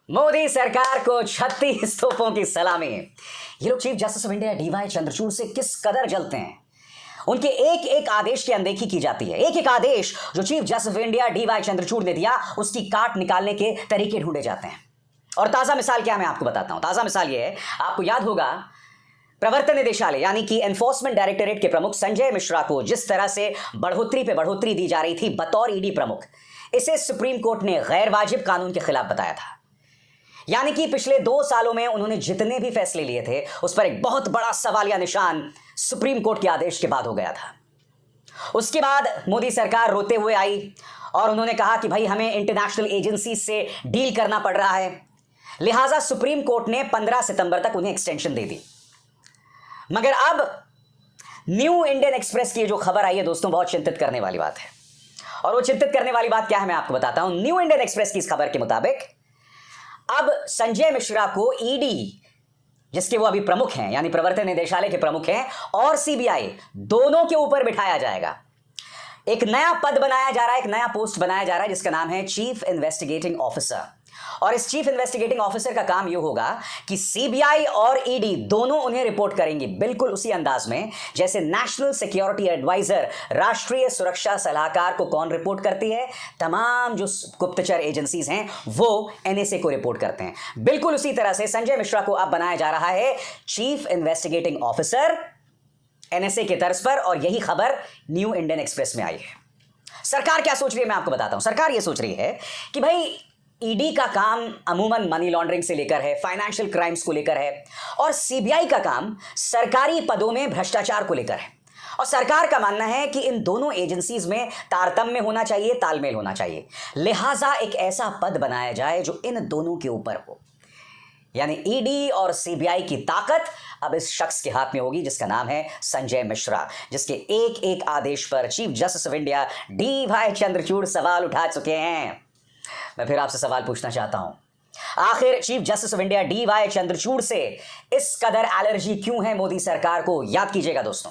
मोदी सरकार को 36 तोपों की सलामी। ये लोग chief justice of India DY Chandrachud से किस कदर जलते हैं। उनके एक एक आदेश की अनदेखी की जाती है। एक एक आदेश जो chief justice of India DY Chandrachud ने दिया, उसकी काट निकालने के तरीके ढूंढे जाते हैं। और ताजा मिसाल क्या, मैं आपको बताता हूं। ताजा मिसाल यह है, आपको याद होगा प्रवर्तन निदेशालय यानी कि एनफोर्समेंट डायरेक्टोरेट के प्रमुख संजय मिश्रा को जिस तरह से बढ़ोतरी पे बढ़ोतरी दी जा रही थी बतौर ईडी प्रमुख, इसे सुप्रीम कोर्ट ने गैर वाजिब कानून के खिलाफ बताया था। यानी कि पिछले 2 सालों में उन्होंने जितने भी फैसले लिए थे उस पर एक बहुत बड़ा सवालिया निशान सुप्रीम कोर्ट के आदेश के बाद हो गया था। उसके बाद मोदी सरकार रोते हुए आई और उन्होंने कहा कि भाई हमें इंटरनेशनल एजेंसी से डील करना पड़ रहा है, लिहाजा सुप्रीम कोर्ट ने 15 सितंबर तक उन्हें एक्सटेंशन दे दी। मगर अब न्यू इंडियन एक्सप्रेस की जो खबर आई है दोस्तों, बहुत चिंतित करने वाली बात है। और वो चिंतित करने वाली बात क्या है मैं आपको बताता हूं। न्यू इंडियन एक्सप्रेस की इस खबर के मुताबिक अब संजय मिश्रा को ईडी, जिसके वो अभी प्रमुख हैं यानी प्रवर्तन निदेशालय के प्रमुख हैं, और सीबीआई दोनों के ऊपर बिठाया जाएगा। एक नया पद बनाया जा रहा है, एक नया पोस्ट बनाया जा रहा है जिसका नाम है चीफ इन्वेस्टिगेटिंग ऑफिसर। और इस चीफ इन्वेस्टिगेटिंग ऑफिसर का काम यह होगा कि सीबीआई और ईडी दोनों उन्हें रिपोर्ट करेंगी, बिल्कुल उसी अंदाज में जैसे नेशनल सिक्योरिटी एडवाइजर, राष्ट्रीय सुरक्षा सलाहकार को कौन रिपोर्ट करती है, तमाम जो गुप्तचर एजेंसीज हैं वो एनएसए को रिपोर्ट करते हैं। बिल्कुल उसी तरह से संजय मिश्रा को अब बनाया जा रहा है चीफ इन्वेस्टिगेटिंग ऑफिसर एनएसए के तर्ज पर। और यही खबर न्यू इंडियन एक्सप्रेस में आई है। सरकार क्या सोच रही है मैं आपको बताता हूं। सरकार यह सोच रही है कि भाई ईडी का काम अमूमन मनी लॉन्ड्रिंग से लेकर है, फाइनेंशियल क्राइम्स को लेकर है, और सीबीआई का काम सरकारी पदों में भ्रष्टाचार को लेकर है। और सरकार का मानना है कि इन दोनों एजेंसीज में तारतम्य होना चाहिए, तालमेल होना चाहिए। लिहाजा एक ऐसा पद बनाया जाए जो इन दोनों के ऊपर हो, यानी ईडी और सीबीआई की ताकत अब इस शख्स के हाथ में होगी जिसका नाम है संजय मिश्रा, जिसके एक एक आदेश पर chief justice of India DY Chandrachud सवाल उठा चुके हैं। मैं फिर आपसे सवाल पूछना चाहता हूं, आखिर chief justice of India DY Chandrachud से इस कदर एलर्जी क्यों है मोदी सरकार को? याद कीजिएगा दोस्तों।